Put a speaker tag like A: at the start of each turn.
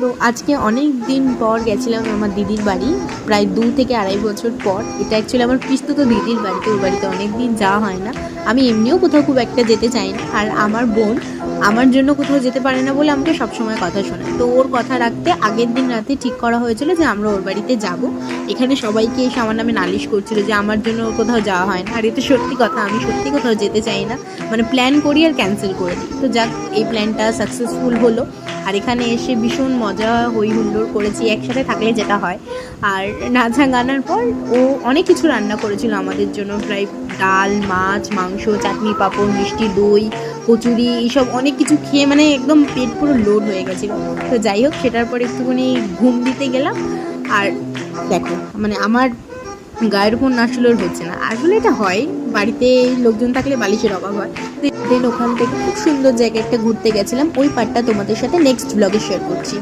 A: তো আজকে অনেক দিন পর গেছিলাম আমার দিদির বাড়ি, প্রায় 2 থেকে আড়াই বছর পর। এটা অ্যাকচুয়ালি আমার পিসতুতো দিদির বাড়িতে, ওর বাড়িতে অনেক দিন যাওয়া হয় না। আমি এমনিও কোথাও খুব একটা যেতে চাই না, আর আমার বোন আমার জন্য কোথাও যেতে পারে না বলে আমাকে সবসময় কথা শোনায়। তো ওর কথা রাখতে আগের দিন রাতে ঠিক করা হয়েছিল যে আমরা ওর বাড়িতে যাব। এখানে সবাইকে এসে আমার নামে নালিশ করছিল যে আমার জন্য ওর কোথাও যাওয়া হয় না, আর এটা সত্যি কথা, আমি সত্যি কোথাও যেতে চাই না, মানে প্ল্যান করি আর ক্যান্সেল করে দিই। তো যাক, এই প্ল্যানটা সাকসেসফুল হলো, আর এখানে এসে ভীষণ মজা হই হুল্লোড় করেছি, একসাথে থাকলে যেটা হয়। আর নাচা গানার পর ও অনেক কিছু রান্না করেছিল আমাদের জন্য, প্রায় ডাল, মাছ, মাংস, চাটনি, পাঁপড়, মিষ্টি দই, কচুরি, এইসব অনেক কিছু খেয়ে মানে একদম পেট পুরো লোড হয়ে গেছিলো। তো যাই হোক, সেটার পর একটুখানি ঘুম দিতে গেলাম। আর দেখো, মানে আমার গায়ের উপর না শুলে হচ্ছে না, আসলে এটা হয়, বাড়িতে লোকজন থাকলে বালিশের অভাব হয়। দেন ওখান থেকে খুব সুন্দর জায়গা একটা ঘুরতে গেছিলাম, ওই পার্টটা তোমাদের সাথে নেক্সট ব্লগে শেয়ার করছি।